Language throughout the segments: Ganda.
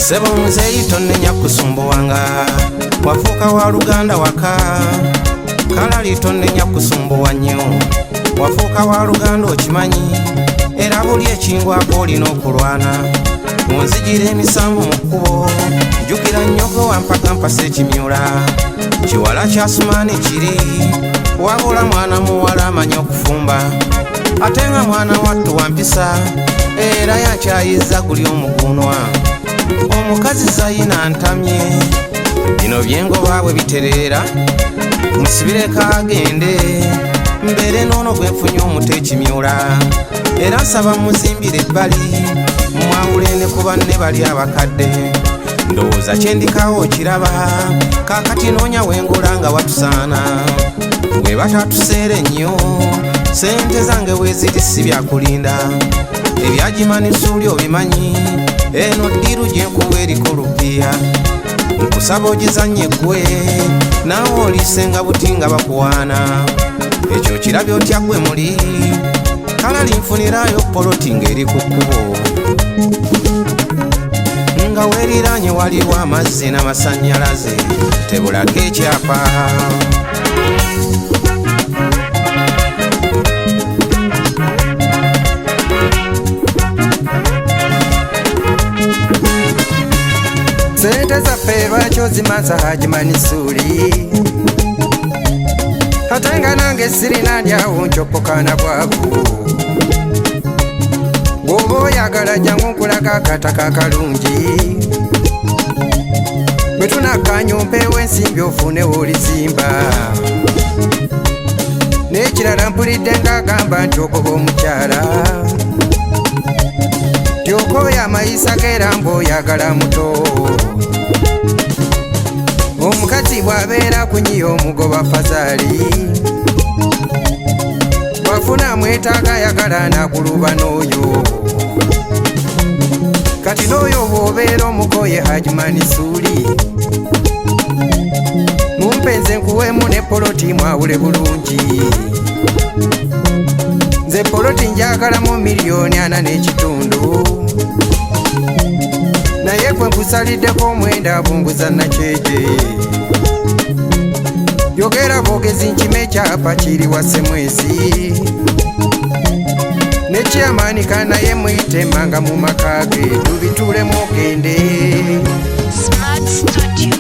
Sebo muzeyi tonenya kusumbuwanga wafuuka wa Luganda waka kalali tonenya kusumbuwa nnyo wafuuka wa Luganda okimanyi era buli ekingwako olina okulwana munzijira emisanvu mu kkubo jjukira nnyogo wampaka mpasa ekimyula kiwala kya Sumaani kiri wabula mwana muwala amanyi okufumba ate nga mwana wattu wampisa era yakyayiza guli omugunwa omukazi Zayina ntamye bino byengoba bwe bitereera musibireko agende mbeere noono gwe nfunye omuta ekimyula era nsaba muzimbire ebbali mwawule ne ku banne bali abakadde ndowooza kyendikawo okiraba kaakati noonya wengula nga watusaana bwe batatuseere nnyo sente zange weeziri si byakulinda ebyagimanisuuli obimanyi eno ddiru gye nkuwa eriko lupiya nkusaba ogizanye ggwe naawe oliisenga buti nga bakuwaana ekyo kirabye otya ggwe muli kalali nfunirayo poloti ng'eri ku kkubo nga weeriraanye waliwo amazzi n'amasannyalaze tebulako ekyapa sente zaffe lwaki ozimansa Hajimanisuuli ate nga nange sirina ndyawo nkyopokana bwavu bw'oba oyagala jangu nkulaga akataka akalungi bwe tunakkaanya ompeewo ensimbi ofunewo olizimba n'ekirala mpulidde ng'agamba nti ogoba omukyala tyokooyo amayisa geera mbu oyagala muto omukazi bw'abeera kunyiya omugoba fazaali bw'afuna mwetaaga ayagala nakuluba n'oyo kati n'oyo bw'obeera omukoye Hajimanisuuli mumpenze nkuweemu ne poloti mwawule bulungi nze poloti njagalamu $1,400,000 naye gwe nkusaliddeko omwenda abunguza nakyeje yogera bwogezi nkima ekyapa kiri wa Semwezi ne kyamanika naye muyite emmanga mu maka ge tubituulemu ogende Smart Studio.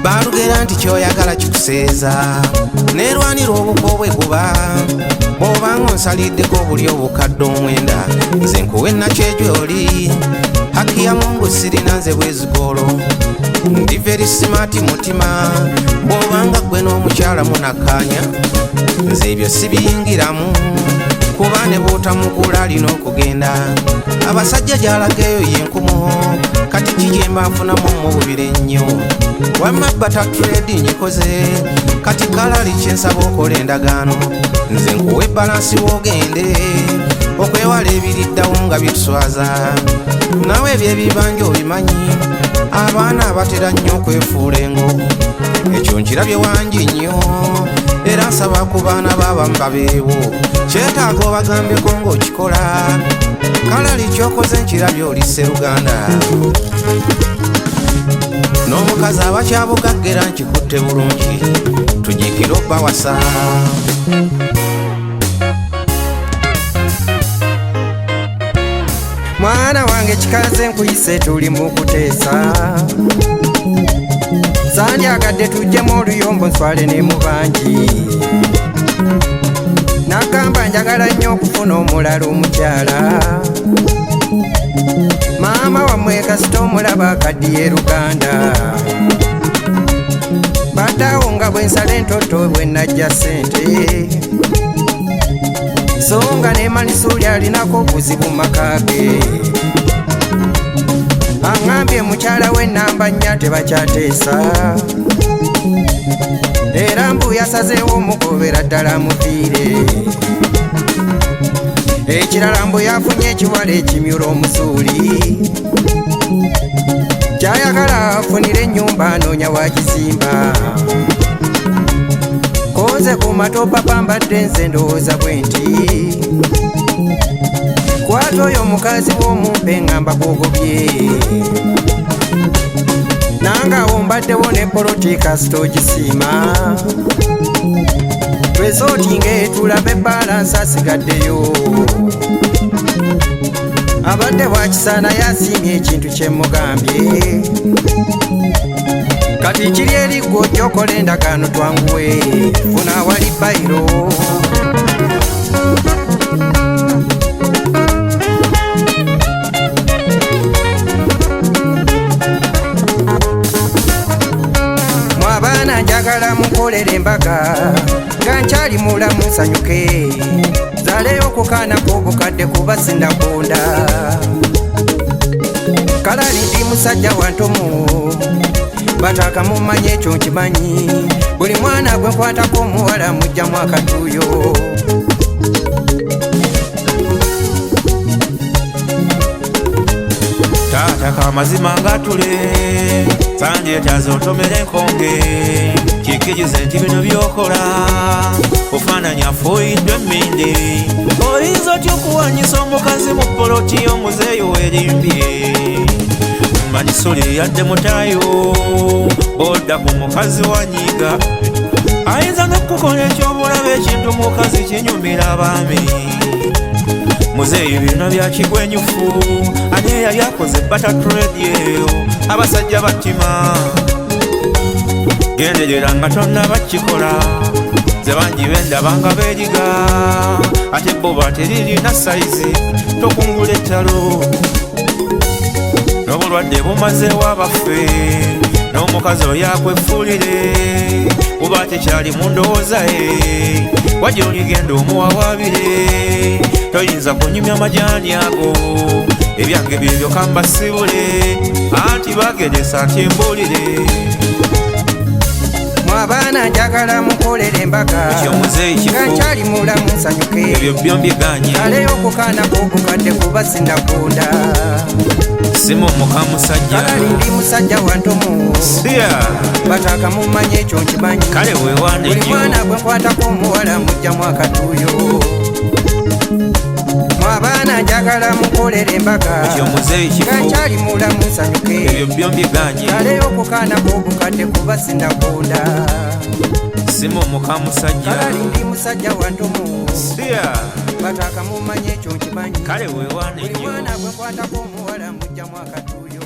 balugera nti kyoyagala kikuseeza neerwanira obuko bwe guba bw'obanga onsaliddeko obuli obukadde omwenda nze nkuwe nakyejooli haki ya Mungu sirina nze bwezigolo ndi very smart mutima bw'obanga gwe n'omukyala munakkaanya nze ebyo sibiyingiramu kuba ne bw'otamugula alina okugenda abasajja gy'alagayo yenkumu kati kigyemba nfunamu mu bubiri ennyo wamma bataturedi nyikoze kati kalali kyensaba okola endagaano nze nkuwa ebbalansi woogende okwewala ebiriddawo nga bituswaza nawe ebyebibanja obimanyi abaana abatera nnyo okwefuula engo ekyo nkirabye wangi nnyo era nsaba ku baana b'abamu babeewo kyetaaga obagambeko ng'okikola kalali kyokoze nkirabye oli Sseruganda n'omukazi abakyabugaggera nkikutte bulungi tujiikira obbawasa mwana wange kikaze nkuyise tuli mu kuteesa sandyagadde tujjemu oluyombo nswale ne mu bangi nagamba njagala nnyo okufuna omulala omukyala maama wammwe kasita omulaba akaddiye Luganda baddawo nga bwe nsala entoto bwe najja ssente so nga ne Manisuuli alinako obuzibu mu maka ge aŋŋambye mukyala we nnamba nnya tebakyateesa era mbu yasazeewo omugobera ddala muviire ekirala mbu yafunye ekiwala ekimyula omusuuli kyayagala afunire ennyumba anoonya wakizimba nkoze ku matopa pambadde nze ndowooza bwe nti kwata oyo mukazi w'omumpe ngamba gwogobye nangawo mbaddewo ne politika sitogisiima twesooti ng'etulabe balansi asigaddeyo abadde bwakisaana yasiimye ekintu kye mugambye kati kiri eri gwe ojja okola endagaano twanguwe funa awali bayiro mwabaana njagala mukolere embaga nga nkyali mulamu nsanyuke zaleyo okukaanako obukadde kuba sinnagonda kalali ndi musajja wantomu bataka mumanye ekyo nkimanyi buli mwana gwe nkwatako omuwala mujjamu akatuuyo taata kamazima ngatule sanjetaza otomere enkonge kikirize nti bino byokola ofaananya fuyiddwe emmindi oyinza otya okuwanyisa omukazi mu poloti y'omuzeeyi w'erimbye manisoli yadde mutayo bodda ku mukazi wanyiga ayinza n'okukola ekyobulabe ekintu mukazi kinyumira abaami muzeeyi bino byakigwenyufu ane yali akoze batatrediyo abasajja battima genderera nga tonna bakikola ze bangi bendabanga beeriga ate boba teririna sayizi tokungula ettalo n'obulwadde bumazeewo abaffe n'omukazi oyo akwefuulire buba tekyali mu ndowooza ye wajja oligenda omuwawaabire toyinza kunyumya majaani ago ebyange byebyo kambasibule anti bagedesa nti embuulire mwabaana njagala mukolere embaga nga nkyali mulamu nsanyuke ebyo byo mbiganye aleyo okukaanako obukadde kuba sinnagonda simu muka musajja kalali ndi musajja wantomu bataka mumanye ekyo nkimanyi kale weewaane buli mwana gwe nkwatako omuwala mujjamu akatuuyo mwabaana njagala mukolere embaga nga nkyali mulamu nsanyuke ebyo byo mbiganye aleyo okukaanako obukadde kuba sinnagonda simu muka musajja kalali ndi musajja wantomu bataka mumanye ekyo nkimanyi kale weewaane buli mwana gwe nkwatako omuwala mujjamu akatuuyo